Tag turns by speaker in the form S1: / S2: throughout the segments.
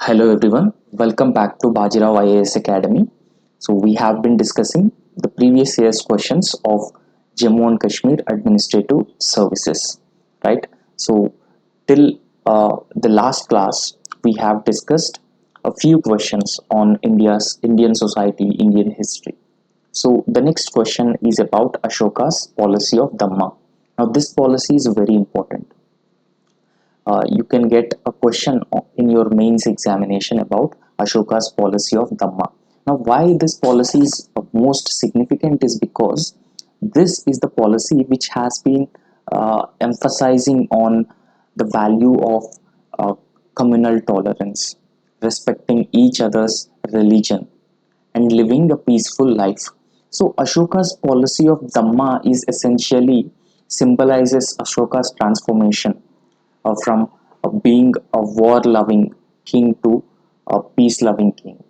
S1: Hello everyone, welcome back to Bajirao IAS Academy. So we have been discussing the previous year's questions of Jammu and Kashmir Administrative Services, right? So till the last class, we have discussed a few questions on Indian society, Indian history. So the next question is about Ashoka's policy of Dhamma. Now this policy is very important. You can get a question in your mains examination about Ashoka's policy of Dhamma. Now, why this policy is most significant is because this is the policy which has been emphasizing on the value of uh, communal tolerance, respecting each other's religion, and living a peaceful life. So, Ashoka's policy of Dhamma is essentially symbolizes Ashoka's transformation from being a war-loving king to a peace-loving king.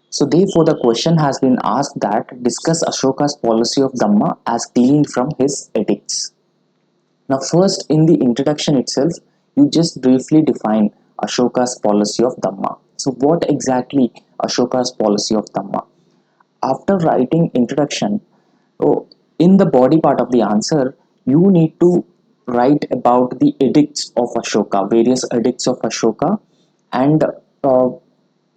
S1: So therefore, the question has been asked that discuss Ashoka's policy of Dhamma as gleaned from his edicts. Now, first in the introduction itself, you just briefly define Ashoka's policy of Dhamma. So what exactly Ashoka's policy of Dhamma? After writing introduction, so in the body part of the answer, you need to write about the edicts of Ashoka, various edicts of Ashoka, and uh,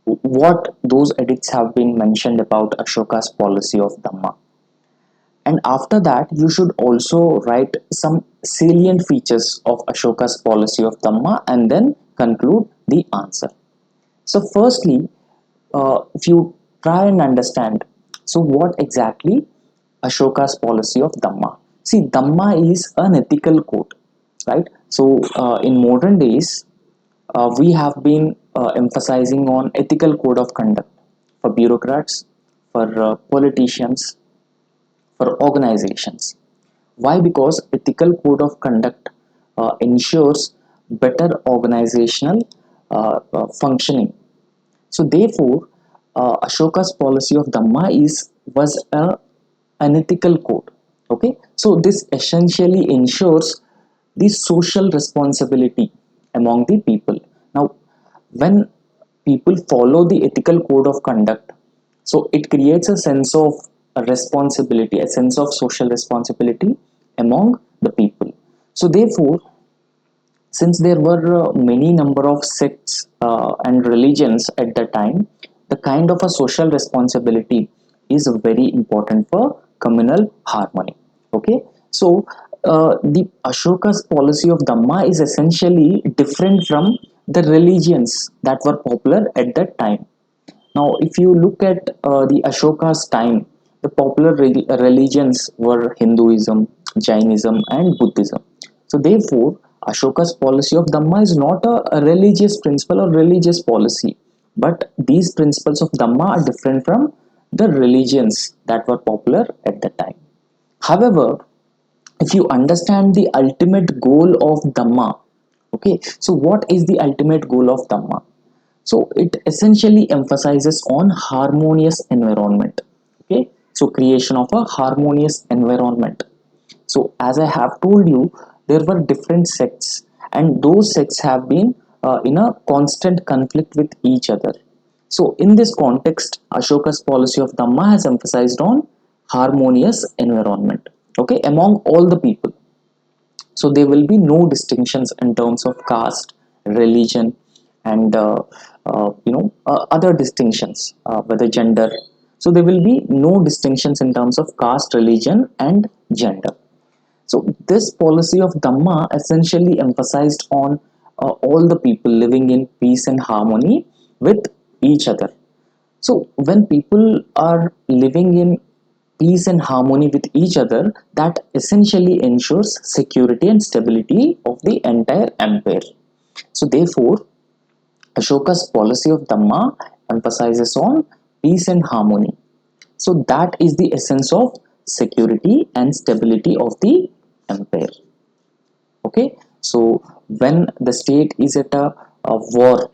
S1: what those edicts have been mentioned about Ashoka's policy of Dhamma. And after that, you should also write some salient features of Ashoka's policy of Dhamma and then conclude the answer. So, firstly, if you try and understand, so what exactly Ashoka's policy of Dhamma? See, Dhamma is an ethical code, right? So, in modern days, we have been emphasizing on ethical code of conduct for bureaucrats, for politicians, for organizations. Why? Because ethical code of conduct ensures better organizational functioning. So therefore, Ashoka's policy of Dhamma is was an ethical code. Okay, so this essentially ensures the social responsibility among the people. Now, when people follow the ethical code of conduct, so it creates a sense of responsibility, a sense of social responsibility among the people. So therefore, since there were many number of sects and religions at the time, the kind of a social responsibility is very important for communal harmony. Okay, so the Ashoka's policy of Dhamma is essentially different from the religions that were popular at that time. Now, if you look at the Ashoka's time, the popular religions were Hinduism, Jainism, and Buddhism. So, therefore, Ashoka's policy of Dhamma is not a religious principle or religious policy, but these principles of Dhamma are different from the religions that were popular at the time. However, if you understand the ultimate goal of Dhamma, okay, so what is the ultimate goal of Dhamma? So it essentially emphasizes on harmonious environment. Okay, so creation of a harmonious environment. So as I have told you, there were different sects, and those sects have been in a constant conflict with each other. So in this context, Ashoka's policy of Dhamma has emphasized on harmonious environment, okay, among all the people. So there will be no distinctions in terms of caste, religion, and other distinctions, whether gender. So there will be no distinctions in terms of caste, religion, and gender. So this policy of Dhamma essentially emphasized on all the people living in peace and harmony with each other. So when people are living in peace and harmony with each other, that essentially ensures security and stability of the entire empire. So therefore, Ashoka's policy of Dhamma emphasizes on peace and harmony. So that is the essence of security and stability of the empire. Okay, so when the state is at a war,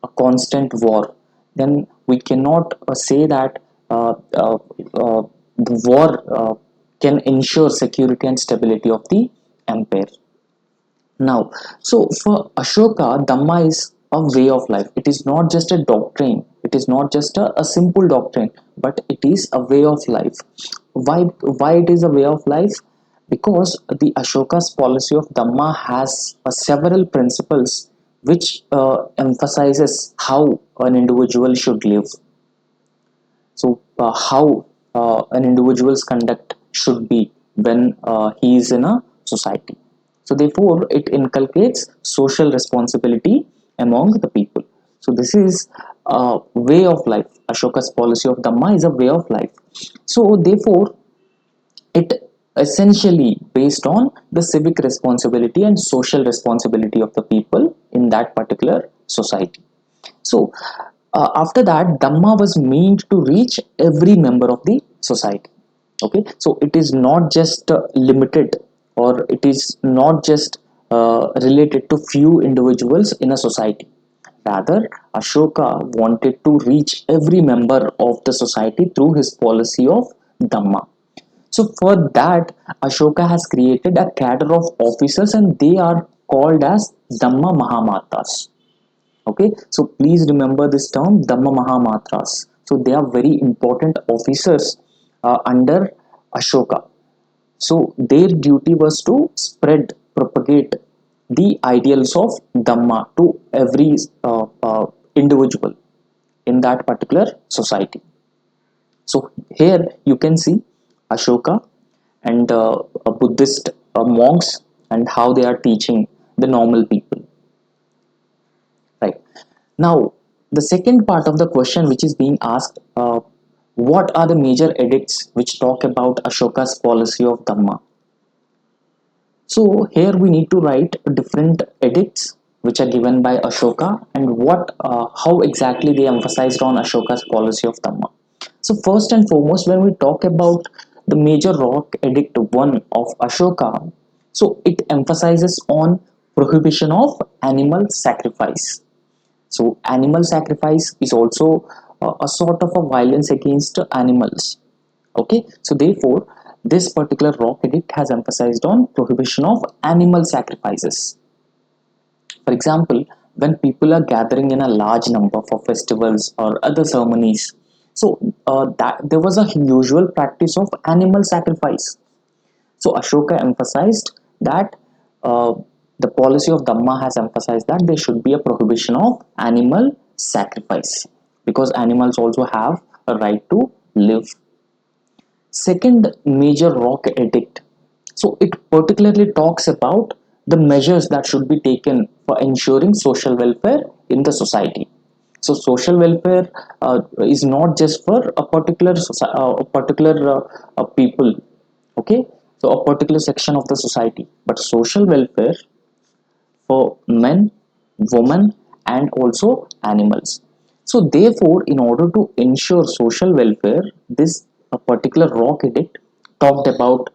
S1: a constant war, then we cannot say that the war can ensure security and stability of the empire. Now, so for Ashoka, Dhamma is a way of life. It is not just a doctrine. It is not just a simple doctrine, but it is a way of life. Why it is a way of life? Because the Ashoka's policy of Dhamma has several principles which emphasizes how an individual should live. So, how an individual's conduct should be when he is in a society. So, therefore, it inculcates social responsibility among the people. So, this is a way of life. Ashoka's policy of Dhamma is a way of life. So, therefore, it essentially based on the civic responsibility and social responsibility of the people in that particular society. So, after that, Dhamma was meant to reach every member of the society. Okay, so it is not just limited, or it is not just related to few individuals in a society. Rather, Ashoka wanted to reach every member of the society through his policy of Dhamma. So, for that, Ashoka has created a cadre of officers, and they are called as Dhamma Mahamatas. Okay, so please remember this term, Dhamma Mahamatras. So they are very important officers under Ashoka. So their duty was to spread, propagate the ideals of Dhamma to every individual in that particular society. So here you can see Ashoka and Buddhist monks and how they are teaching the normal people. Right. Now, the second part of the question which is being asked, what are the major edicts which talk about Ashoka's policy of Dhamma? So here we need to write different edicts which are given by Ashoka and how exactly they emphasized on Ashoka's policy of Dhamma. So first and foremost, when we talk about the major rock edict 1 of Ashoka, so it emphasizes on prohibition of animal sacrifice. So animal sacrifice is also a sort of a violence against animals. Okay, so therefore, this particular rock edict has emphasized on prohibition of animal sacrifices. For example, when people are gathering in a large number for festivals or other ceremonies, so that there was a usual practice of animal sacrifice. So Ashoka emphasized that uh, the policy of Dhamma has emphasized that there should be a prohibition of animal sacrifice, because animals also have a right to live. Second major rock edict. So it particularly talks about the measures that should be taken for ensuring social welfare in the society. So social welfare is not just for a particular people, okay, so a particular section of the society, but social welfare for men, women, and also animals. So, therefore, in order to ensure social welfare, this a particular rock edict talked about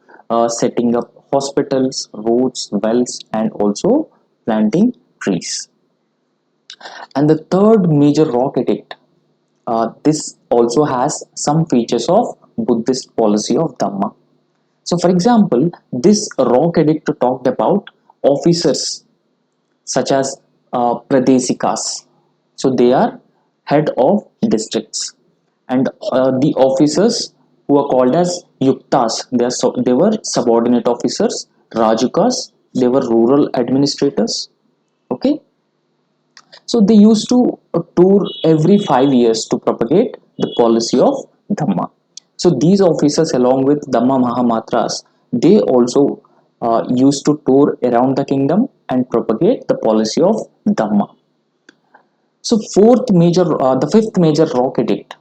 S1: setting up hospitals, roads, wells, and also planting trees. And the third major rock edict, this also has some features of Buddhist policy of Dhamma. So, for example, this rock edict talked about officers such as Pradesikas. So they are head of districts, and the officers who are called as Yuktas. They were subordinate officers. Rajukas, they were rural administrators. Okay, so they used to tour every 5 years to propagate the policy of Dhamma. So these officers, along with Dhamma Mahamatras, they also used to tour around the kingdom and propagate the policy of Dhamma. So the fifth major rock edict.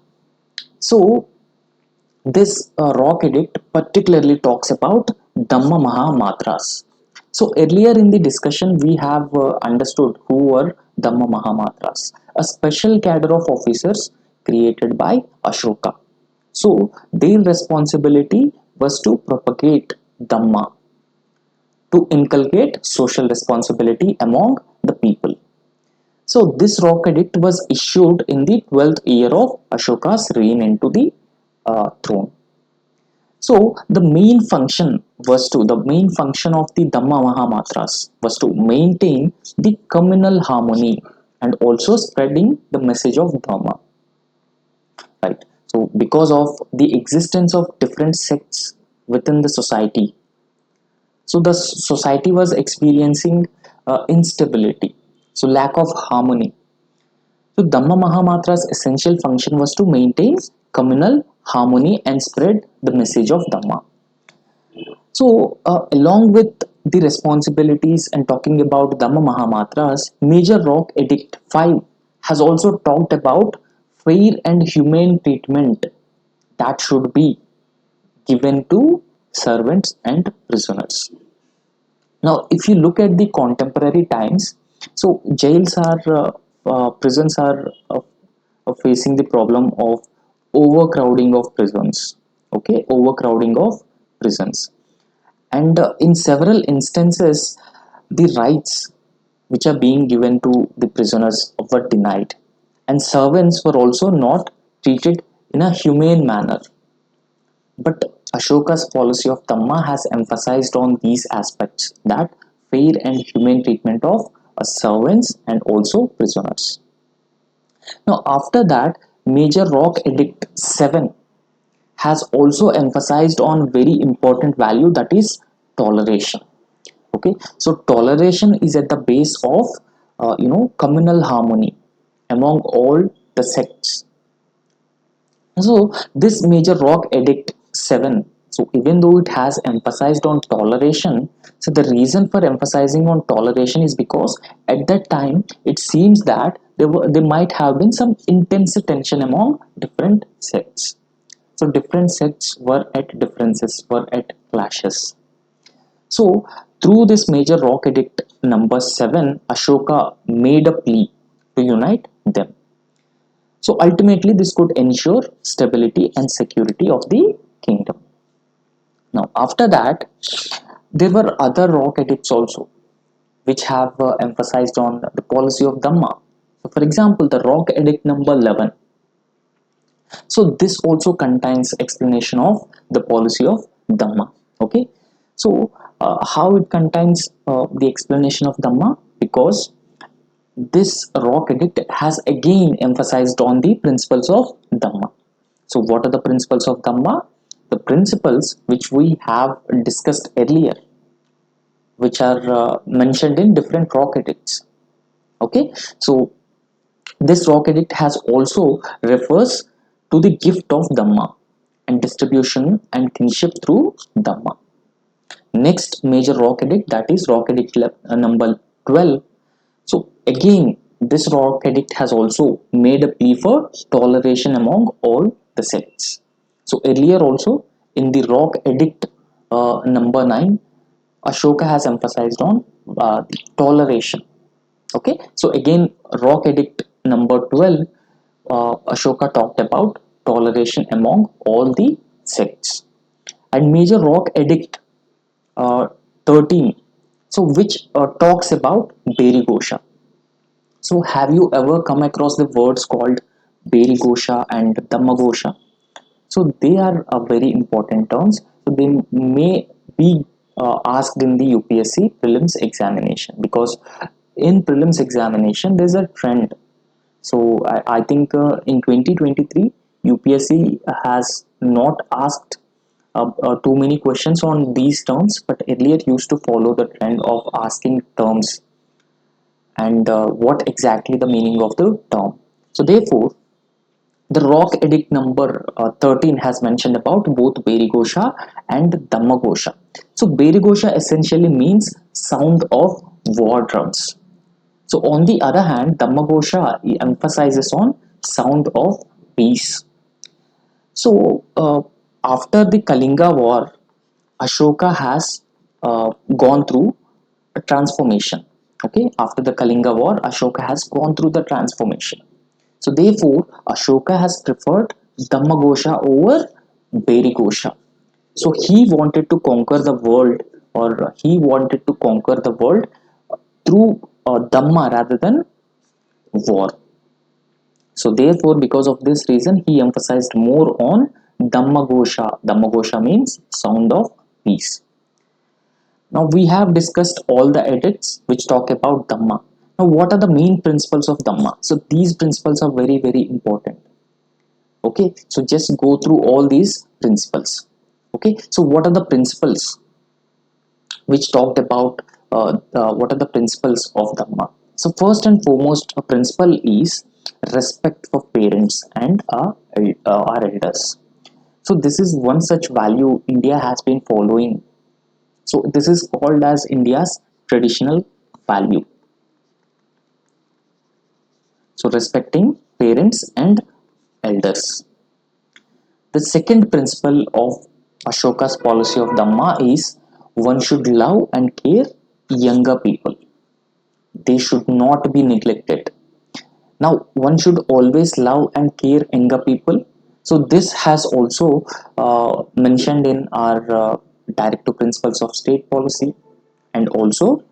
S1: So this rock edict particularly talks about Dhamma Mahamatras. So earlier in the discussion, we have understood who were Dhamma Mahamatras, a special cadre of officers created by Ashoka. So their responsibility was to propagate Dhamma, to inculcate social responsibility among the people. So this rock edict was issued in the 12th year of Ashoka's reign into the throne. So the main function of the Dhamma Mahamatras was to maintain the communal harmony and also spreading the message of Dharma, right? So because of the existence of different sects within the society, so the society was experiencing instability, so lack of harmony. So Dhamma Mahamatra's essential function was to maintain communal harmony and spread the message of Dhamma. So, along with the responsibilities and talking about Dhamma Mahamatras, Major Rock Edict 5 has also talked about fair and humane treatment that should be given to servants and prisoners. Now, if you look at the contemporary times, so jails are, prisons are facing the problem of overcrowding of prisons. Okay, overcrowding of prisons, and in several instances, the rights which are being given to the prisoners were denied, and servants were also not treated in a humane manner. But Ashoka's policy of Dhamma has emphasized on these aspects, that fair and humane treatment of servants and also prisoners. Now, after that, Major Rock Edict 7 has also emphasized on very important value, that is toleration. Okay, so toleration is at the base of communal harmony among all the sects. So this Major Rock Edict 7, so even though it has emphasized on toleration, so the reason for emphasizing on toleration is because at that time it seems that there might have been some intense tension among different sects. So different sects were at differences, were at clashes. So through this Major Rock Edict number 7, Ashoka made a plea to unite them. So ultimately, this could ensure stability and security of the kingdom. Now, after that, there were other rock edicts also, which have emphasized on the policy of Dhamma. So, for example, the Rock Edict number 11. So, this also contains explanation of the policy of Dhamma. Okay, so how it contains the explanation of Dhamma? Because this rock edict has again emphasized on the principles of Dhamma. So, what are the principles of Dhamma? The principles which we have discussed earlier, which are mentioned in different rock edicts. Okay, so this rock edict has also refers to the gift of Dhamma and distribution and kinship through Dhamma. Next major rock edict, that is rock edict number 12. So again, this rock edict has also made a plea for toleration among all the sects. So earlier also in the rock edict number 9, Ashoka has emphasized on toleration. Okay, so again, rock edict number 12, Ashoka talked about toleration among all the sects. And major rock edict uh, 13, so which talks about Berigosha. So have you ever come across the words called Berigosha and Dhammagosha? So they are very important terms. So they may be asked in the UPSC prelims examination, because in prelims examination there's a trend. So I think in 2023 UPSC has not asked too many questions on these terms, but earlier used to follow the trend of asking terms and what exactly the meaning of the term. So therefore, the rock edict number 13 has mentioned about both Berigosha and Dhammagosha. So Berigosha essentially means sound of war drums. So on the other hand, Dhammagosha emphasizes on sound of peace. So after the Kalinga war, Ashoka has gone through a transformation. Okay, after the Kalinga war, Ashoka has gone through the transformation. So therefore, Ashoka has preferred Dhammagosha over Berigosha. So he wanted to conquer the world, or he wanted to conquer the world through Dhamma rather than war. So therefore, because of this reason, he emphasized more on Dhammagosha. Dhammagosha means sound of peace. Now we have discussed all the edicts which talk about Dhamma. Now, what are the main principles of Dhamma? So these principles are very, very important. Okay, so just go through all these principles. Okay, so what are the principles which talked about what are the principles of Dhamma? So first and foremost, a principle is respect for parents and our elders. So this is one such value India has been following. So this is called as India's traditional value. So respecting parents and elders. The second principle of Ashoka's policy of Dhamma is one should love and care younger people. They should not be neglected. Now, one should always love and care younger people. So, this has also mentioned in our directive principles of state policy and also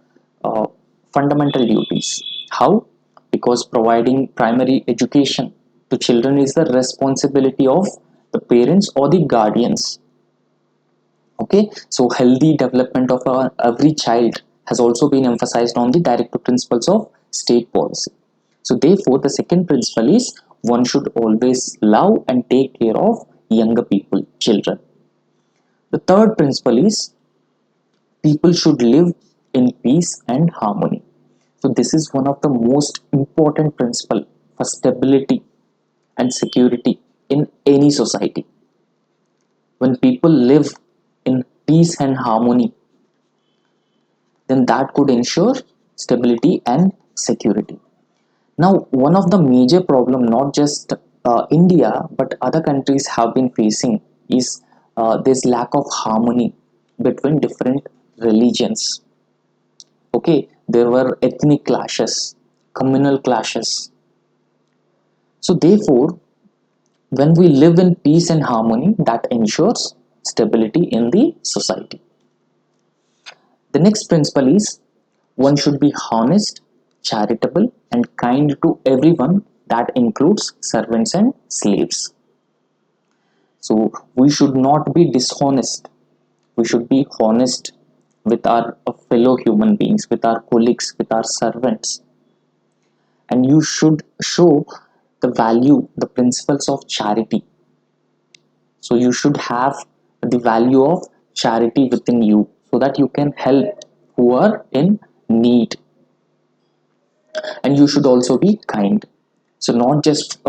S1: uh, fundamental duties. How? Because providing primary education to children is the responsibility of the parents or the guardians. Okay, so healthy development of every child has also been emphasized on the directive principles of state policy. So therefore, the second principle is one should always love and take care of younger people, children. The third principle is people should live in peace and harmony. So this is one of the most important principle for stability and security in any society. When people live in peace and harmony, then that could ensure stability and security. Now, one of the major problem, not just India, but other countries have been facing is this lack of harmony between different religions. Okay, there were ethnic clashes, communal clashes. So, therefore, when we live in peace and harmony, that ensures stability in the society. The next principle is one should be honest, charitable, and kind to everyone. That includes servants and slaves. So we should not be dishonest. We should be honest with our fellow human beings, with our colleagues, with our servants. And you should show the value, the principles of charity. So you should have the value of charity within you so that you can help who are in need. And you should also be kind. So not just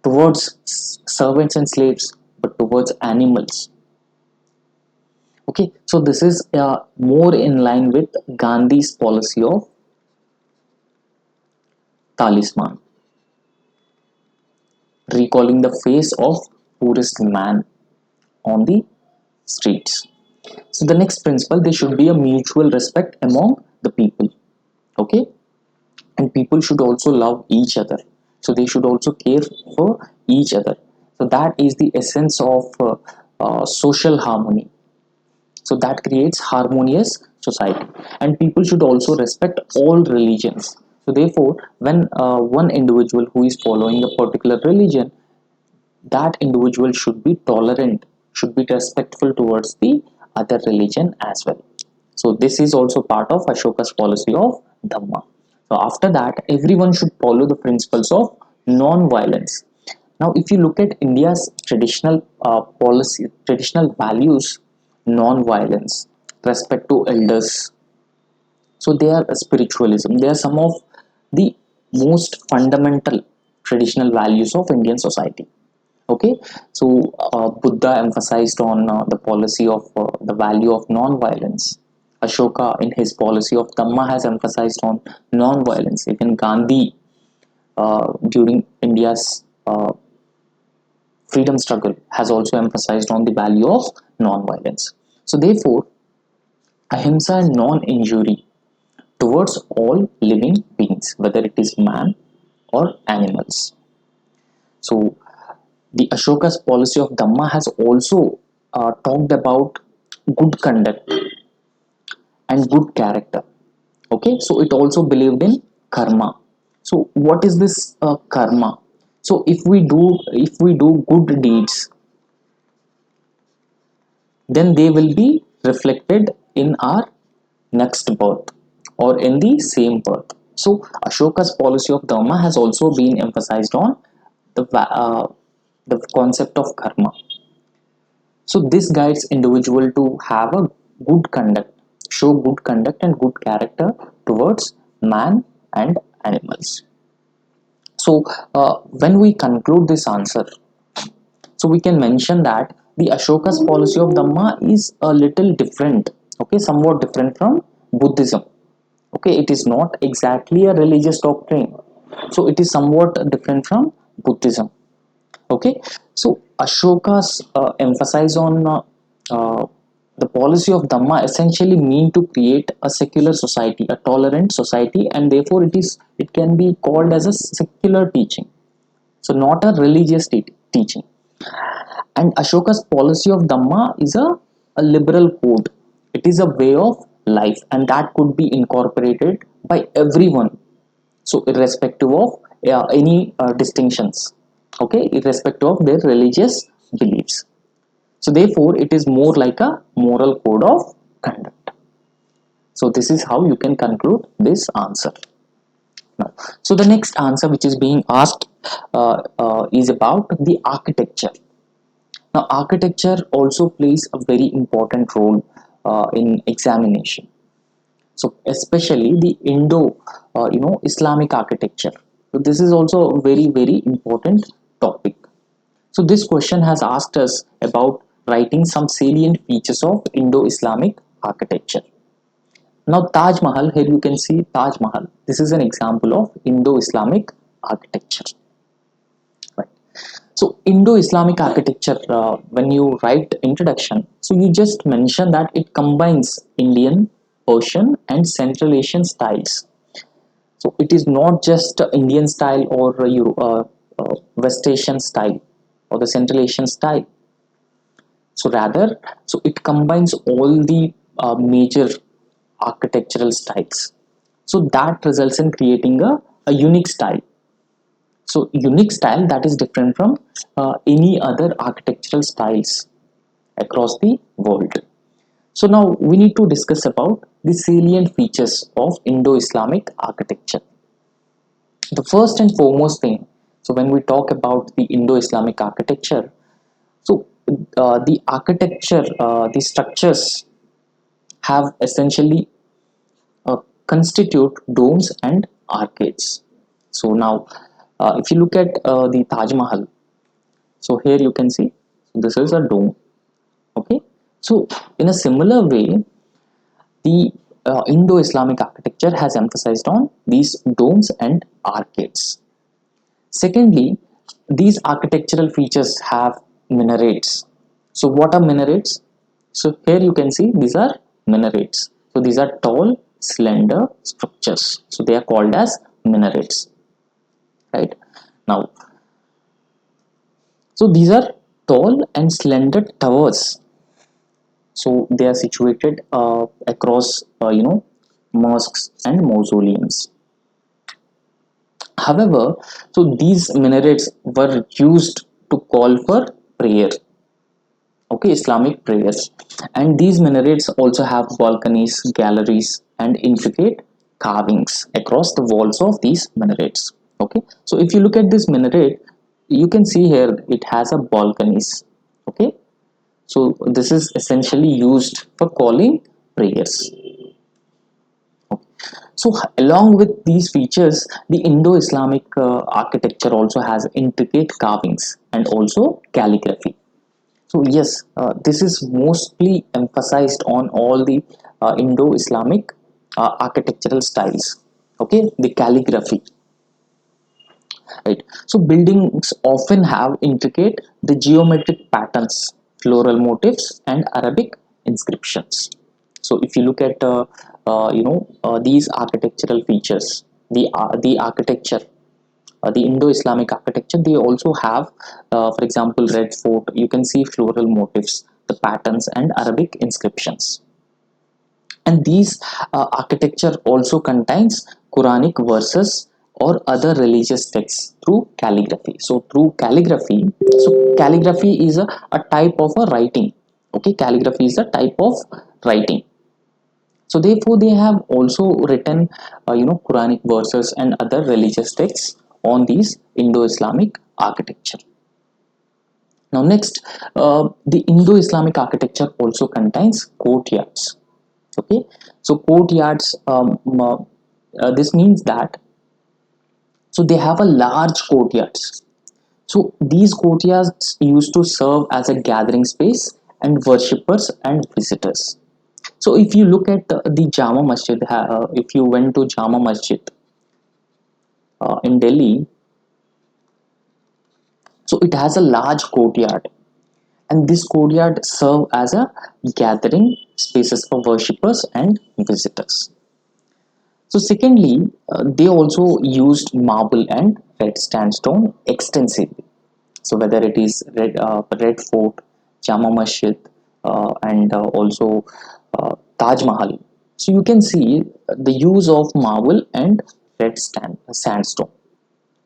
S1: towards servants and slaves, but towards animals. Okay, so this is more in line with Gandhi's policy of talisman, recalling the face of poorest man on the streets. So the next principle, there should be a mutual respect among the people. Okay, and people should also love each other. So they should also care for each other. So that is the essence of social harmony. So that creates harmonious society, and people should also respect all religions. So therefore, when one individual who is following a particular religion, that individual should be tolerant, should be respectful towards the other religion as well. So this is also part of Ashoka's policy of Dhamma. So after that, everyone should follow the principles of non-violence. Now, if you look at India's traditional policy, traditional values, non-violence, respect to elders, so they are spiritualism. They are some of the most fundamental traditional values of Indian society. Okay, so Buddha emphasized on the policy of the value of non-violence. Ashoka in his policy of Dhamma has emphasized on non-violence. Even Gandhi during India's freedom struggle has also emphasized on the value of non-violence. So therefore, ahimsa and non-injury towards all living beings, whether it is man or animals. So the Ashoka's policy of Dhamma has also talked about good conduct and good character. Okay, so it also believed in karma. So what is this karma? So if we do good deeds, then they will be reflected in our next birth or in the same birth. So Ashoka's policy of dharma has also been emphasized on the concept of karma. So this guides individual to have a good conduct, show good conduct and good character towards man and animals. So when we conclude this answer, so we can mention that the Ashoka's policy of Dhamma is a little different, okay, somewhat different from Buddhism. Okay, it is not exactly a religious doctrine, so it is somewhat different from Buddhism. Okay, so Ashoka's emphasis on the policy of Dhamma essentially mean to create a secular society, a tolerant society, and therefore it can be called as a secular teaching. So not a religious teaching. And Ashoka's policy of Dhamma is a liberal code. It is a way of life, and that could be incorporated by everyone. So irrespective of any distinctions, okay, irrespective of their religious beliefs. So therefore, it is more like a moral code of conduct. So this is how you can conclude this answer. Now, so the next answer which is being asked is about the architecture. Now, architecture also plays a very important role in examination. So, especially the Islamic architecture. So, this is also a very important topic. So, this question has asked us about writing some salient features of Indo-Islamic architecture. Now, Taj Mahal, here you can see Taj Mahal. This is an example of Indo-Islamic architecture. Right. So Indo-Islamic architecture, when you write introduction, so you just mention that it combines Indian, Persian and Central Asian styles. So it is not just Indian style or West Asian style or the Central Asian style. So rather, so it combines all the major architectural styles. So that results in creating a unique style. So unique style that is different from any other architectural styles across the world. So now we need to discuss about the salient features of Indo-Islamic architecture. The first and foremost thing, so when we talk about the Indo-Islamic architecture, so the architecture, the structures have essentially constitute domes and arcades. So now, if you look at the Taj Mahal, so here you can see this is a dome. Okay, so in a similar way, the Indo-Islamic architecture has emphasized on these domes and arcades. Secondly, these architectural features have minarets. So what are minarets? So here you can see these are minarets. So these are tall, slender structures. So they are called as minarets. Right now, so these are tall and slender towers. So they are situated across mosques and mausoleums. However, so these minarets were used to call for prayer, okay, Islamic prayers, and these minarets also have balconies, galleries, and intricate carvings across the walls of these minarets. Okay, so if you look at this minaret, you can see here it has a balconies. Okay, so this is essentially used for calling prayers. So along with these features, the Indo-Islamic architecture also has intricate carvings and also calligraphy. So yes, this is mostly emphasized on all the Indo-Islamic architectural styles. Okay, the calligraphy, right? So buildings often have intricate the geometric patterns, floral motifs, and Arabic inscriptions. So if you look at these architectural features, the architecture, the Indo-Islamic architecture, they also have, for example, Red Fort. You can see floral motifs, the patterns, and Arabic inscriptions. And these architecture also contains Quranic verses or other religious texts through calligraphy. So through calligraphy, so calligraphy is a type of a writing. Okay, calligraphy is a type of writing. So therefore they have also written Quranic verses and other religious texts on these Indo-Islamic architecture. Now next, the Indo-Islamic architecture also contains courtyards. Okay, so courtyards, this means that so they have a large courtyards. So these courtyards used to serve as a gathering space and worshippers and visitors. So if you look at the Jama Masjid, if you went to Jama Masjid in Delhi, so it has a large courtyard, and this courtyard serve as a gathering spaces for worshippers and visitors. So secondly, they also used marble and red sandstone extensively. So whether it is Red Fort, Jama Masjid, and also Taj Mahal. So you can see the use of marble and sandstone.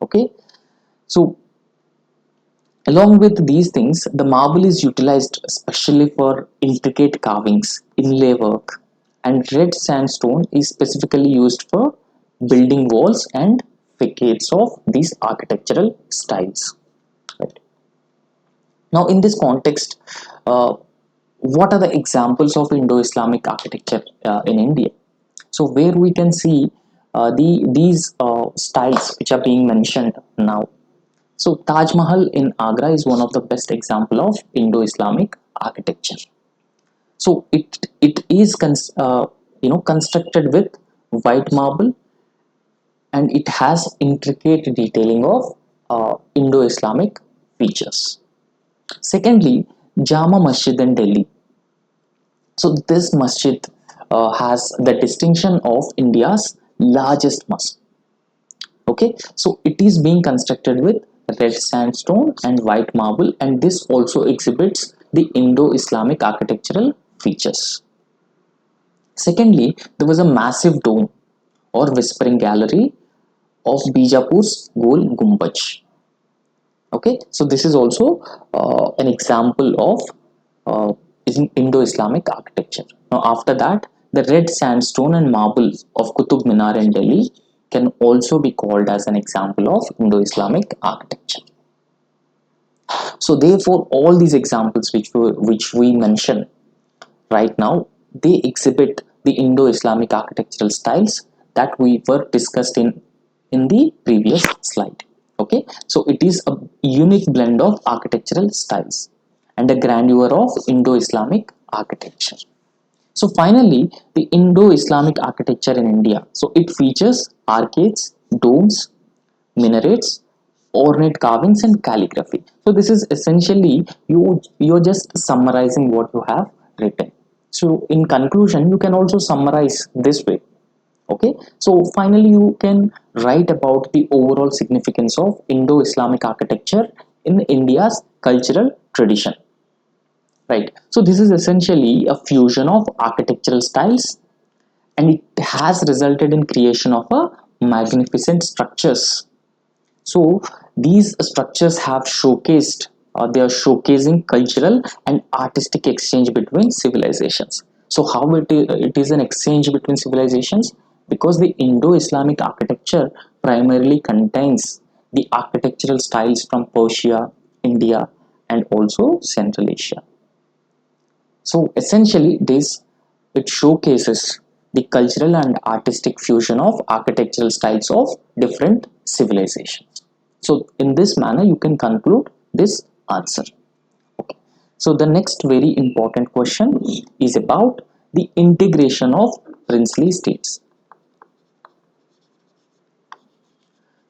S1: Okay, so along with these things, the marble is utilized especially for intricate carvings, inlay work, and red sandstone is specifically used for building walls and facades of these architectural styles. Right. Now, in this context, uh, what are the examples of Indo-Islamic architecture in India? So, where we can see these styles which are being mentioned now. So, Taj Mahal in Agra is one of the best example of Indo-Islamic architecture. So, it is constructed with white marble, and it has intricate detailing of Indo-Islamic features. Secondly, Jama Masjid in Delhi. So this masjid has the distinction of India's largest mosque. Okay, so it is being constructed with red sandstone and white marble, and this also exhibits the Indo-Islamic architectural features. Secondly, there was a massive dome or whispering gallery of Bijapur's Gol Gumbaj. Okay, so this is also an example of uh, Indo-Islamic architecture. Now after that, the red sandstone and marble of Qutub Minar in Delhi can also be called as an example of Indo-Islamic architecture. So therefore all these examples which we mention right now, they exhibit the Indo-Islamic architectural styles that we were discussed in the previous slide. Okay, so it is a unique blend of architectural styles and a grandeur of Indo-Islamic architecture. So finally, the Indo-Islamic architecture in India. So it features arcades, domes, minarets, ornate carvings, and calligraphy. So this is essentially you're just summarizing what you have written. So in conclusion, you can also summarize this way. Okay, so finally you can write about the overall significance of Indo-Islamic architecture in India's cultural tradition. Right. So this is essentially a fusion of architectural styles, and it has resulted in creation of a magnificent structures. So these structures have showcased, they are showcasing cultural and artistic exchange between civilizations. So how it is an exchange between civilizations? Because the Indo-Islamic architecture primarily contains the architectural styles from Persia, India, and also Central Asia. So essentially, this it showcases the cultural and artistic fusion of architectural styles of different civilizations. So in this manner, you can conclude this answer. Okay. So the next very important question is about the integration of princely states.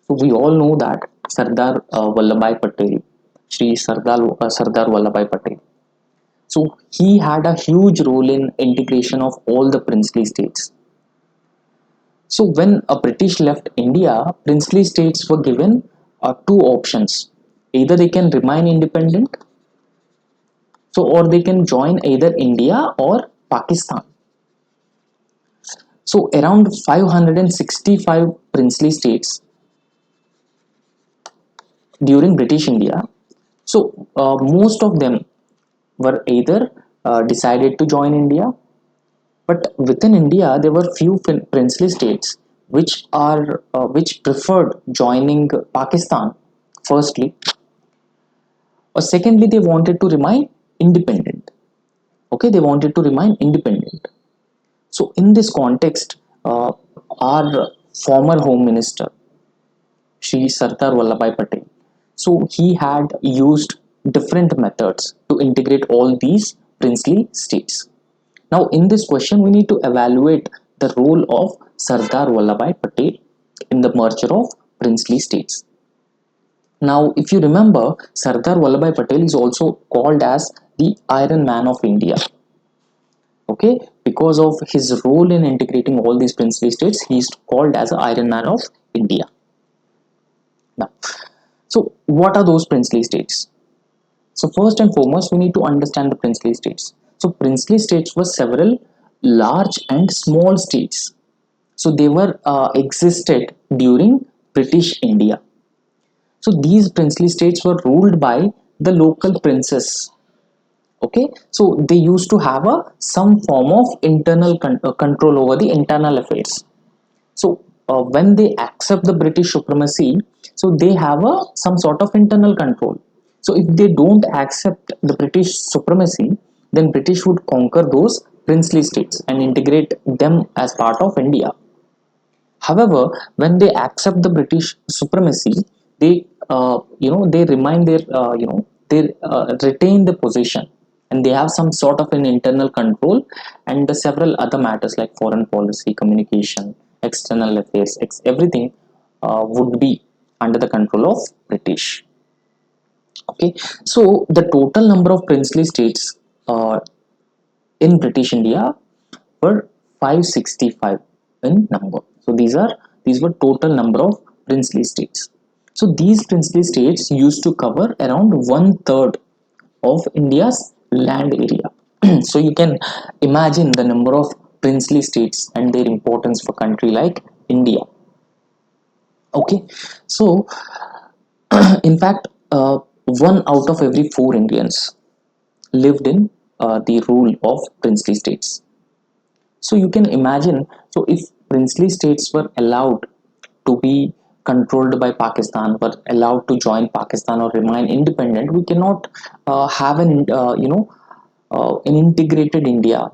S1: So we all know that Sardar Vallabhbhai Patel, Sardar Vallabhbhai Patel. So he had a huge role in integration of all the princely states. So when a British left India, princely states were given two options. Either they can remain independent, so or they can join either India or Pakistan. So around 565 princely states during British India. So most of them were either decided to join India But within India, there were few princely states which preferred joining Pakistan. Firstly, or secondly, they wanted to remain independent. Okay, they wanted to remain independent. So, in this context, our former Home Minister, Shri Sardar Vallabhbhai Patel, so he had used different methods to integrate all these princely states. Now, in this question, we need to evaluate the role of Sardar Vallabhbhai Patel in the merger of princely states. Now, if you remember, Sardar Vallabhbhai Patel is also called as the Iron Man of India. Okay, because of his role in integrating all these princely states, he is called as the Iron Man of India. Now, so what are those princely states? So first and foremost, we need to understand the princely states. So princely states were several large and small states. So they were existed during British India. So these princely states were ruled by the local princes. Okay, so they used to have a some form of internal control over the internal affairs. So when they accept the British supremacy, so they have a some sort of internal control. So if they don't accept the British supremacy, then British would conquer those princely states and integrate them as part of India. However, when they accept the British supremacy, they they remind their they retain the position, and they have some sort of an internal control, and the several other matters like foreign policy, communication, external affairs, everything would be under the control of British. Okay, so the total number of princely states in British India were 565 in number. So these were total number of princely states. So these princely states used to cover around one third of India's land area. So you can imagine the number of princely states and their importance for country like India. Okay, so in fact, one out of every four Indians lived in the rule of princely states. So you can imagine, so if princely states were allowed to be controlled by Pakistan, were allowed to join Pakistan or remain independent, we cannot have an integrated India.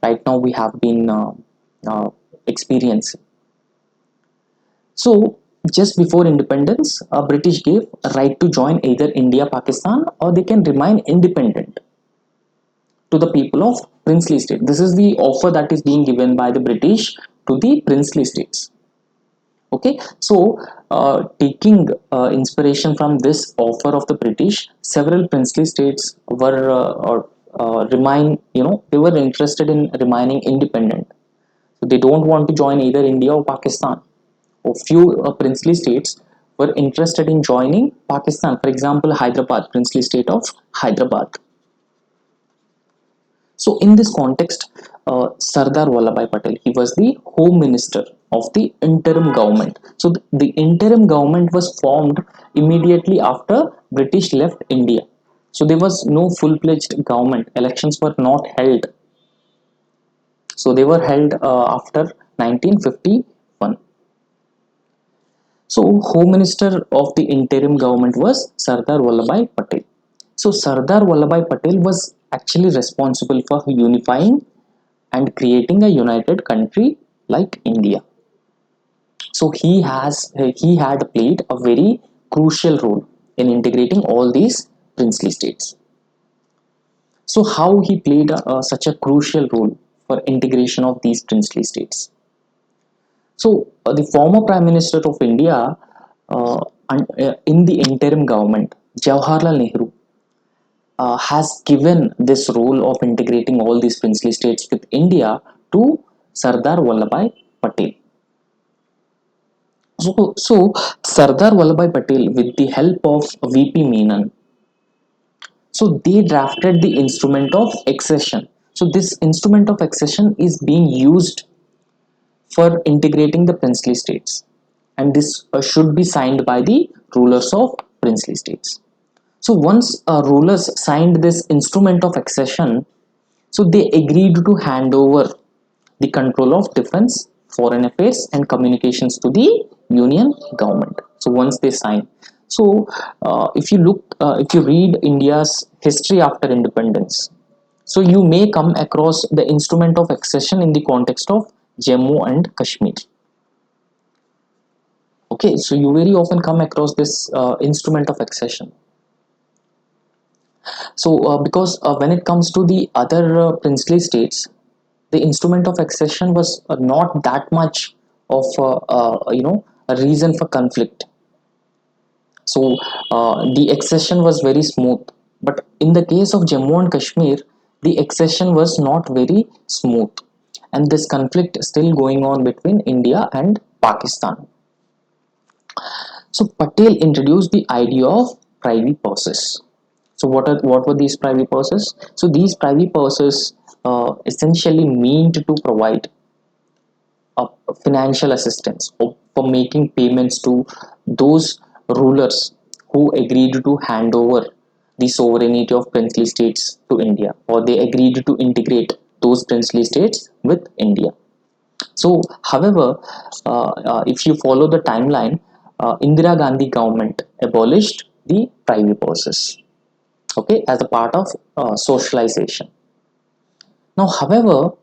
S1: Right now we have been experiencing. So just before independence, British gave a right to join either India, Pakistan, or they can remain independent to the people of princely state. This is the offer that is being given by the British to the princely states. Okay, so taking inspiration from this offer of the British, several princely states were or remain, they were interested in remaining independent. So they don't want to join either India or Pakistan. A few princely states were interested in joining Pakistan. For example, Hyderabad, princely state of Hyderabad. So in this context, Sardar Vallabhbhai Patel, he was the Home Minister of the interim government. So the interim government was formed immediately after British left India. So there was no full-fledged government. Elections were not held. So they were held after 1951. So Home Minister of the interim government was Sardar Vallabhbhai Patel. So Sardar Vallabhbhai Patel was actually responsible for unifying and creating a united country like India. So he had played a very crucial role in integrating all these princely states. So how he played such a crucial role for integration of these princely states? So the former Prime Minister of India in the interim government, Jawaharlal Nehru, has given this role of integrating all these princely states with India to Sardar Vallabhbhai Patel. So Sardar Vallabhbhai Patel, with the help of VP Menon, so they drafted the instrument of accession. So this instrument of accession is being used for integrating the princely states, and this should be signed by the rulers of princely states. So once rulers signed this instrument of accession, so they agreed to hand over the control of defense, foreign affairs, and communications to the union government. So once they sign, so if you read India's history after independence, so you may come across the instrument of accession in the context of Jammu and Kashmir. Okay, so you very often come across this instrument of accession. So because when it comes to the other princely states, the instrument of accession was not that much of a reason for conflict. So the accession was very smooth, but in the case of Jammu and Kashmir, the accession was not very smooth, and this conflict is still going on between India and Pakistan. So Patel introduced the idea of privy purses. So what were these privy purses? So these privy purses essentially meant to provide financial assistance for making payments to those rulers who agreed to hand over the sovereignty of princely states to India, or they agreed to integrate those princely states with India. So, however, if you follow the timeline, Indira Gandhi government abolished the privy purses, okay, as a part of socialization. Now, however,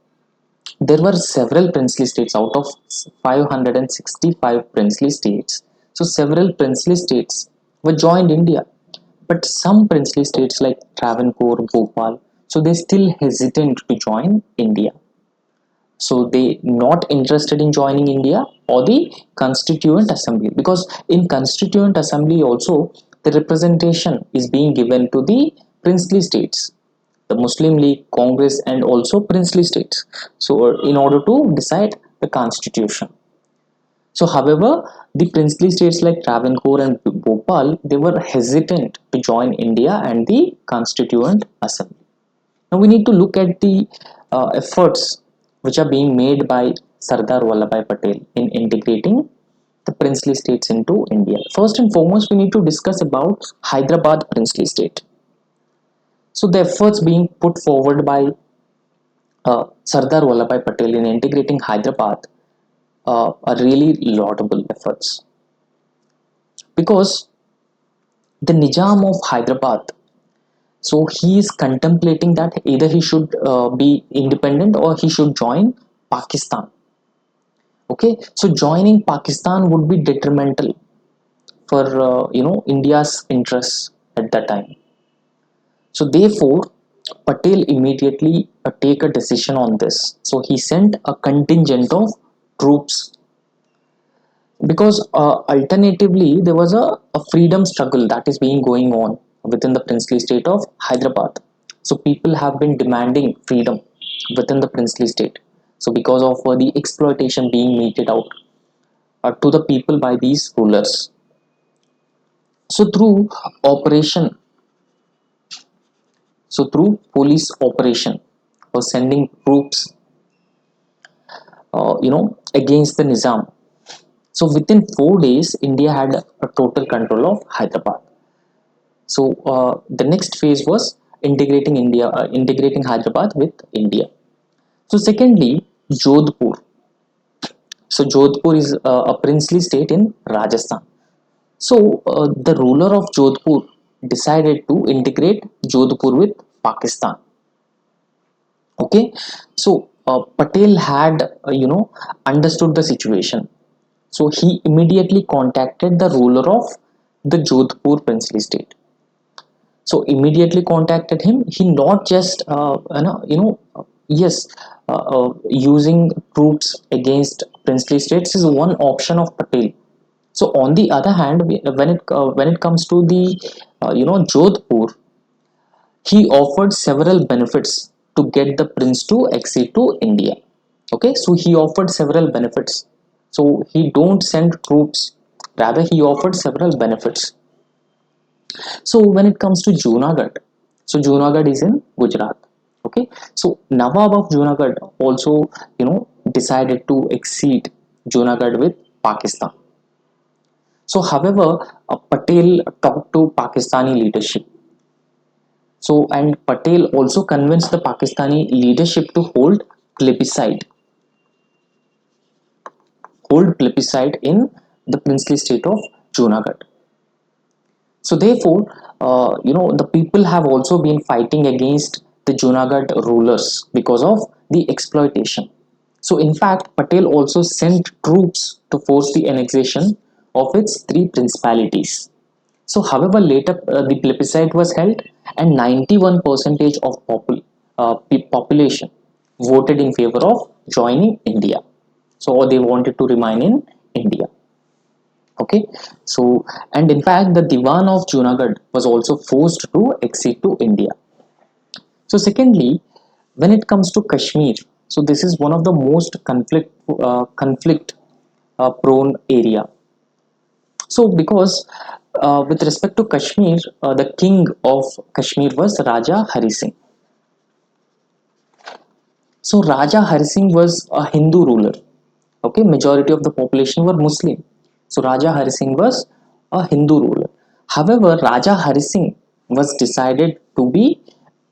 S1: there were several princely states out of 565 princely states. So, several princely states were joined India, but some princely states like Travancore, Bhopal, so they still hesitant to join India. So they not interested in joining India or the Constituent Assembly, because in Constituent Assembly also the representation is being given to the princely states, the Muslim League, Congress, and also princely states. So in order to decide the constitution. So however, the princely states like Travancore and Bhopal, they were hesitant to join India and the Constituent Assembly. Now we need to look at the efforts which are being made by Sardar Vallabhbhai Patel in integrating the princely states into India. First and foremost, we need to discuss about Hyderabad princely state. So the efforts being put forward by Sardar Vallabhbhai Patel in integrating Hyderabad are really laudable efforts, because the Nizam of Hyderabad, so he is contemplating that either he should be independent or he should join Pakistan. Okay, so joining Pakistan would be detrimental for India's interests at that time. So therefore, Patel immediately take a decision on this. So he sent a contingent of troops, because alternatively there was a freedom struggle that is being going on within the princely state of Hyderabad. So people have been demanding freedom within the princely state, so because of the exploitation being meted out to the people by these rulers. So operation through police operation for sending troops against the Nizam. So within 4 days India had a total control of Hyderabad. So the next phase was integrating Hyderabad with India. So secondly, Jodhpur. So Jodhpur is a princely state in Rajasthan. So the ruler of Jodhpur decided to integrate Jodhpur with Pakistan. Okay, so Patel had understood the situation. So he immediately contacted the ruler of the Jodhpur princely state. So immediately contacted him. He not just yes, using troops against princely states is one option of Patel. So on the other hand, when it comes to the Jodhpur, he offered several benefits to get the prince to accede to India. Okay, so he offered several benefits. So he don't send troops, rather he offered several benefits. So when it comes to Junagadh, so Junagadh is in Gujarat. Okay, so Nawab of Junagadh also decided to accede Junagadh with Pakistan. So however, Patel talked to Pakistani leadership. So and Patel also convinced the Pakistani leadership to hold plebiscite hold plebiscite in the princely state of Junagadh. So therefore, the people have also been fighting against the Junagadh rulers because of the exploitation. So in fact, Patel also sent troops to force the annexation of its three principalities. So however, later the plebiscite was held and 91 percentage of population voted in favor of joining India. So they wanted to remain in India. Okay, so and in fact the Diwan of Junagadh was also forced to exit to India. So secondly, when it comes to Kashmir, so this is one of the most conflict prone area. So because with respect to Kashmir, the king of Kashmir was Raja Hari Singh. So Raja Hari Singh was a Hindu ruler. Okay, majority of the population were Muslim. So Raja Hari Singh was a Hindu ruler. However, Raja Hari Singh was decided to be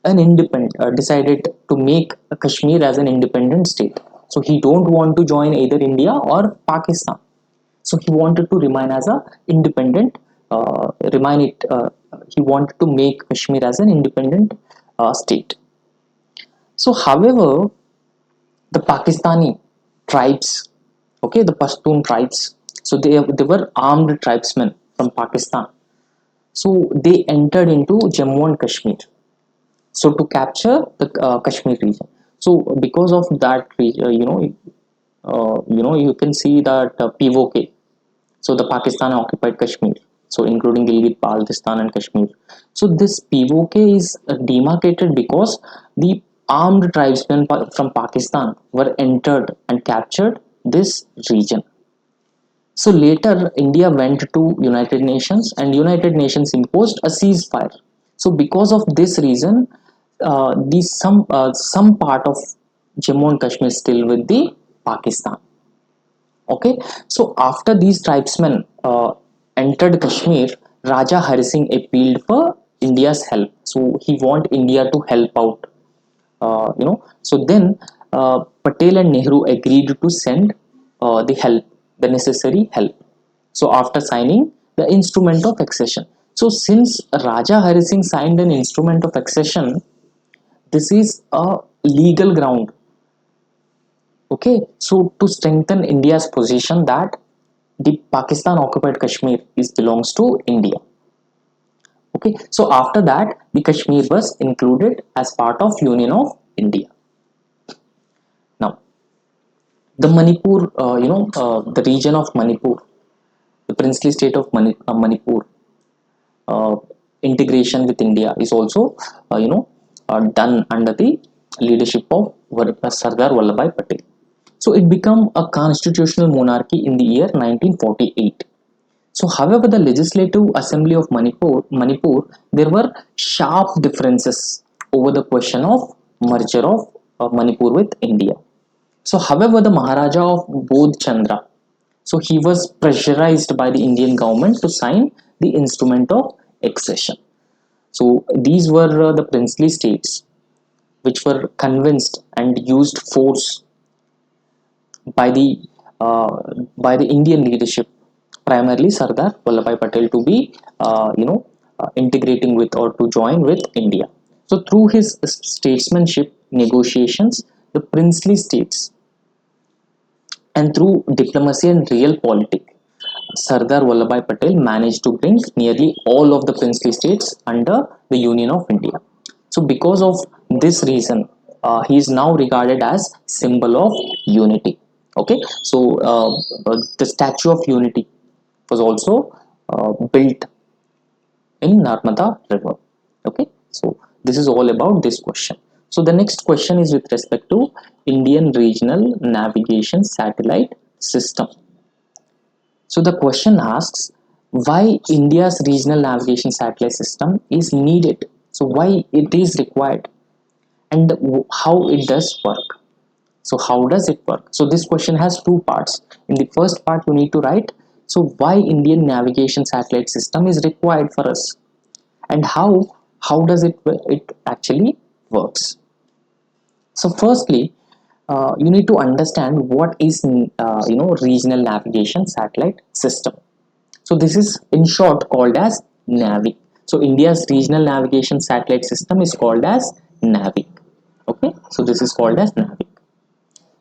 S1: an independent decided to make Kashmir as an independent state. So he don't want to join either India or Pakistan. So he wanted to remain as a independent remain it he wanted to make Kashmir as an independent state. So however, the Pakistani tribes, okay, the Pashtun tribes, so they were armed tribesmen from Pakistan. So they entered into Jammu and Kashmir, so to capture the Kashmir region. So because of that you can see that POK, so the Pakistan occupied Kashmir, so including Gilgit Baltistan and Kashmir. So this POK is demarcated because the armed tribesmen from Pakistan were entered and captured this region. So later India went to United Nations and United Nations imposed a ceasefire. So because of this reason, some part of Jammu and Kashmir still with the Pakistan. Okay, so after these tribesmen entered Kashmir, Raja Hari Singh appealed for India's help. So he want India to help out. So then Patel and Nehru agreed to send the necessary help. So after signing the instrument of accession, so since Raja Hari Singh signed an instrument of accession, this is a legal ground. Okay, so to strengthen India's position that the Pakistan occupied Kashmir is belongs to India. Okay, so after that the Kashmir was included as part of Union of India. Now the Manipur, the region of Manipur, the princely state of Manipur, uh, integration with India is also done under the leadership of Sardar Vallabhbhai Patel. So it became a constitutional monarchy in the year 1948. So, however, the Legislative Assembly of Manipur, there were sharp differences over the question of merger of Manipur with India. So, however, the Maharaja of Bodh Chandra, so he was pressurized by the Indian government to sign the instrument of accession. So, these were the princely states which were convinced and used force by the uh, Indian leadership, primarily Sardar Vallabhbhai Patel, to be integrating with or to join with India. So through his statesmanship, negotiations, the princely states, and through diplomacy and real politics, Sardar Vallabhbhai Patel managed to bring nearly all of the princely states under the Union of India. So because of this reason, he is now regarded as symbol of unity. Okay, so the Statue of Unity was also built in Narmada River. Okay, so this is all about this question. So the next question is with respect to Indian Regional Navigation Satellite System. So the question asks why India's regional navigation satellite system is needed. So why it is required and how it does work. So how does it work? So this question has two parts. In the first part, you need to write, so why Indian navigation satellite system is required for us and how does it actually works. So firstly, you need to understand what is regional navigation satellite system. So this is in short called as NAVIC. So India's regional navigation satellite system is called as NAVIC. Okay, so this is called as NAVIC.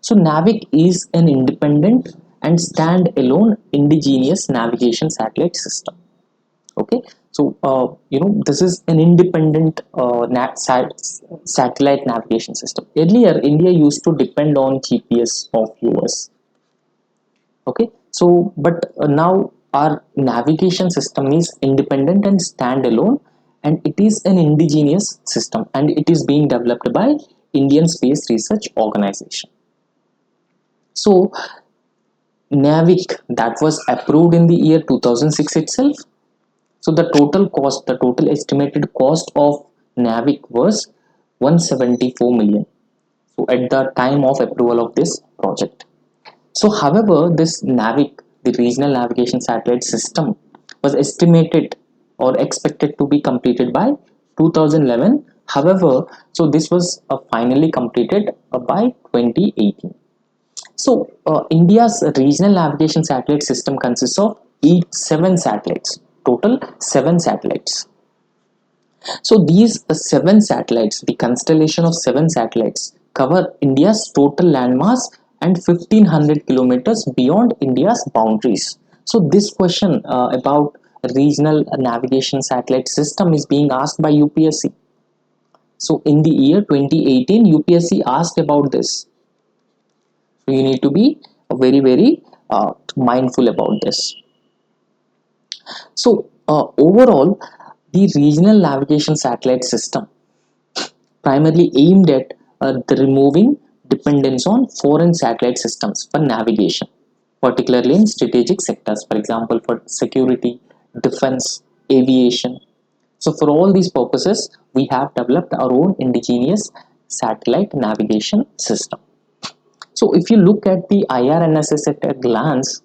S1: So NAVIC is an independent and stand-alone indigenous navigation satellite system. Okay, so this is an independent satellite navigation system. Earlier, India used to depend on GPS of US. Okay, so but now our navigation system is independent and standalone, and it is an indigenous system, and it is being developed by Indian Space Research Organization. So NAVIC that was approved in the year 2006 itself. So the total estimated cost of NAVIC was 174 million. So at the time of approval of this project. So however, this NAVIC, the regional navigation satellite system, was estimated or expected to be completed by 2011. However, so this was finally completed by 2018. So India's regional navigation satellite system consists of seven satellites, total seven satellites. So these seven satellites, the constellation of seven satellites, cover India's total landmass and 1500 kilometers beyond India's boundaries. So this question about regional navigation satellite system is being asked by UPSC. So in the year 2018, UPSC asked about this. So you need to be very mindful about this. So overall, the regional navigation satellite system primarily aimed at the removing dependence on foreign satellite systems for navigation, particularly in strategic sectors, for example, for security, defense, aviation. So for all these purposes, we have developed our own indigenous satellite navigation system. So if you look at the IRNSS at a glance,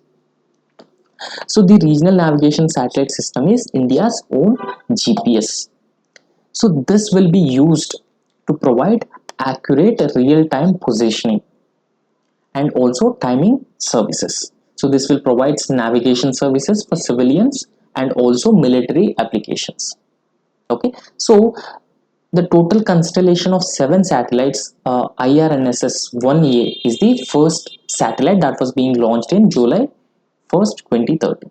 S1: so the regional navigation satellite system is India's own GPS. So this will be used to provide accurate real-time positioning and also timing services. So this will provide navigation services for civilians and also military applications. Okay, so the total constellation of seven satellites, IRNSS 1A is the first satellite that was being launched in July 1st, 2013.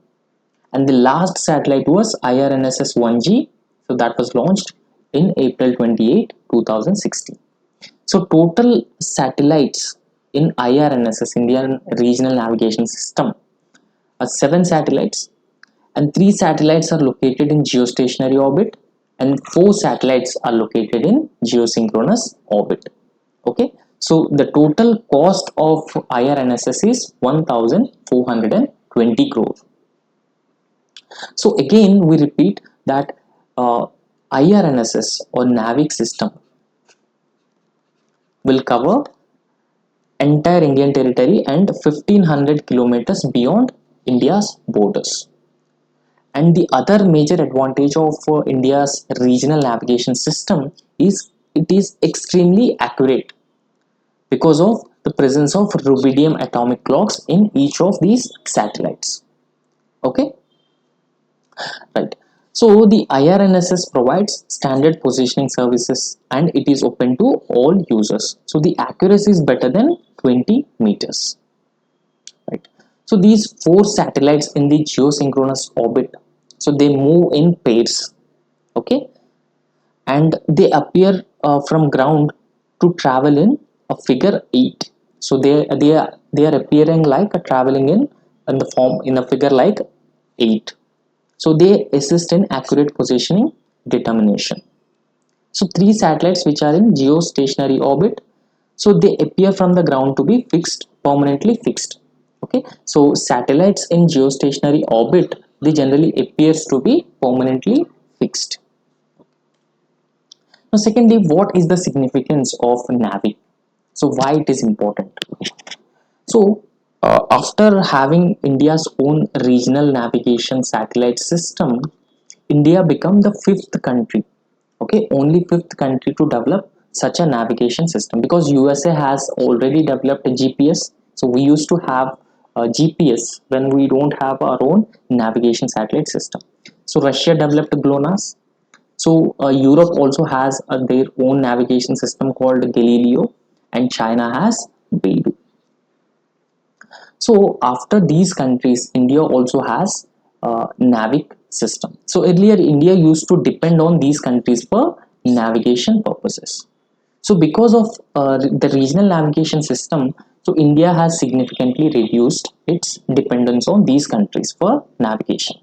S1: And the last satellite was IRNSS 1G, so that was launched in April 28, 2016. So total satellites in IRNSS, Indian Regional Navigation System, are seven satellites, and three satellites are located in geostationary orbit and four satellites are located in geosynchronous orbit. Okay, so the total cost of IRNSS is 1420 crores. So again, we repeat that IRNSS or NAVIC system will cover entire Indian territory and 1500 kilometers beyond India's borders. And the other major advantage of India's regional navigation system is it is extremely accurate because of the presence of rubidium atomic clocks in each of these satellites. Okay, right. So the IRNSS provides standard positioning services and it is open to all users. So the accuracy is better than 20 meters. Right. So these four satellites in the geosynchronous orbit, so they move in pairs. Okay, and they appear from ground to travel in a figure 8. So they are appearing like a traveling in the form in a figure like 8. So they assist in accurate positioning determination. So three satellites which are in geostationary orbit, so they appear from the ground to be permanently fixed. Okay, so satellites in geostationary orbit, they generally appears to be permanently fixed. Now secondly, what is the significance of NAVIC? So why it is important? So after having India's own regional navigation satellite system, India became the fifth country, okay, only fifth country to develop such a navigation system, because USA has already developed a GPS. So we used to have a GPS when we don't have our own navigation satellite system. So Russia developed GLONASS. So Europe also has their own navigation system called Galileo, and China has Beidou. So after these countries, India also has Navic system. So earlier India used to depend on these countries for navigation purposes. So because of the regional navigation system, so India has significantly reduced its dependence on these countries for navigation.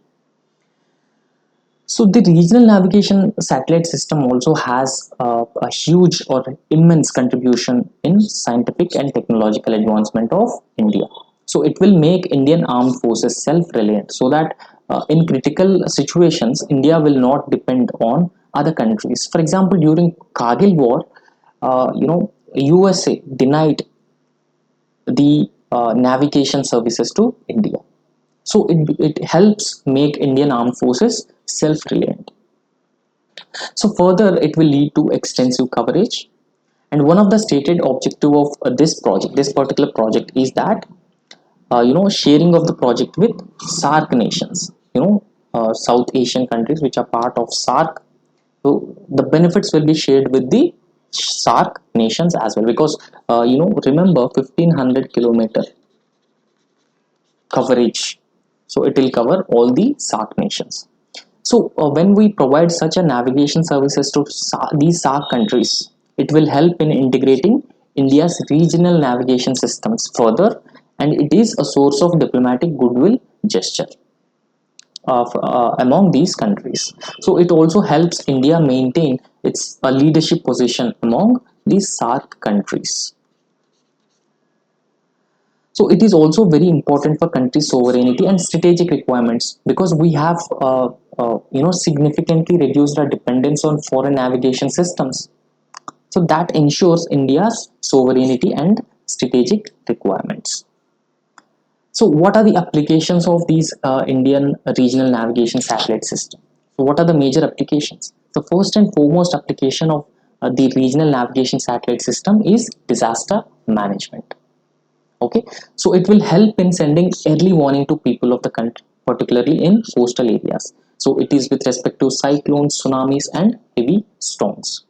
S1: So the regional navigation satellite system also has a huge or immense contribution in scientific and technological advancement of India. So it will make Indian armed forces self-reliant, so that in critical situations, India will not depend on other countries. For example, during Kargil war, USA denied the navigation services to India. So it helps make Indian armed forces self-reliant. So further, it will lead to extensive coverage. And one of the stated objective of this particular project, is that sharing of the project with SAARC nations, South Asian countries which are part of SAARC. So the benefits will be shared with the SAARC nations as well, because remember 1500-kilometer coverage. So it will cover all the SAARC nations. So when we provide such a navigation services to these SAARC countries, it will help in integrating India's regional navigation systems further, and it is a source of diplomatic goodwill gesture among these countries. So it also helps India maintain its leadership position among these SAARC countries. So it is also very important for country sovereignty and strategic requirements, because we have significantly reduced our dependence on foreign navigation systems. So that ensures India's sovereignty and strategic requirements. So what are the applications of these Indian regional navigation satellite system? So what are the major applications? The first and foremost application of the regional navigation satellite system is disaster management. Okay, so it will help in sending early warning to people of the country, particularly in coastal areas. So it is with respect to cyclones, tsunamis, and heavy storms.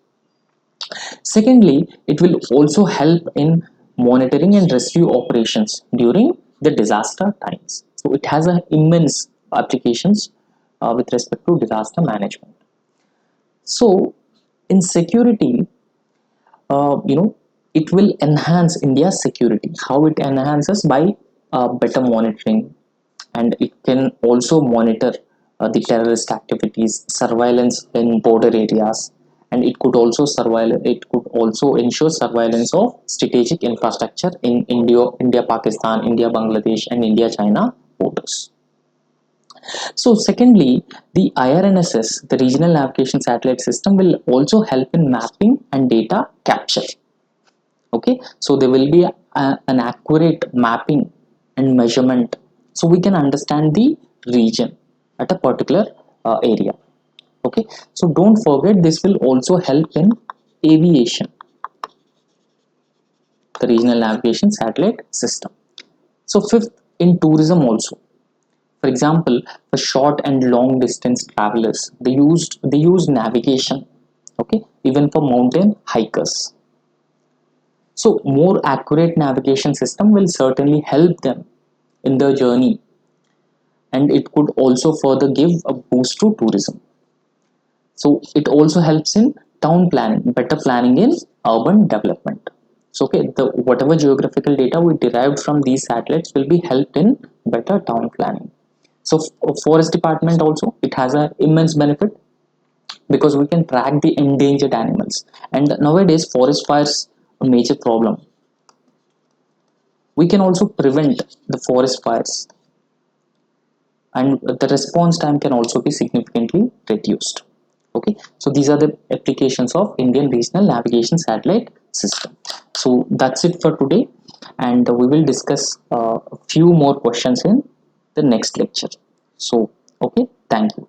S1: Secondly, it will also help in monitoring and rescue operations during the disaster times. So it has an immense applications with respect to disaster management. So in security, it will enhance India's security. How it enhances? By better monitoring, and it can also monitor the terrorist activities, surveillance in border areas, and it could also ensure surveillance of strategic infrastructure in India, Pakistan, India, Bangladesh, and India, China borders. So secondly, the IRNSS, the Regional Navigation Satellite System, will also help in mapping and data capture. Okay, so there will be an accurate mapping and measurement, so we can understand the region at a particular area. Okay, so don't forget, this will also help in aviation, the regional navigation satellite system. So fifth, in tourism also. For example, for short and long distance travelers, they use navigation. Okay, even for mountain hikers. So more accurate navigation system will certainly help them in their journey, and it could also further give a boost to tourism. So it also helps in town planning, better planning in urban development. So okay, the whatever geographical data we derived from these satellites will be helped in better town planning. So forest department also, it has an immense benefit, because we can track the endangered animals, and nowadays forest fires a major problem. We can also prevent the forest fires, and the response time can also be significantly reduced. Okay, so these are the applications of Indian regional navigation satellite system. So that's it for today, and we will discuss a few more questions in the next lecture. So okay, thank you.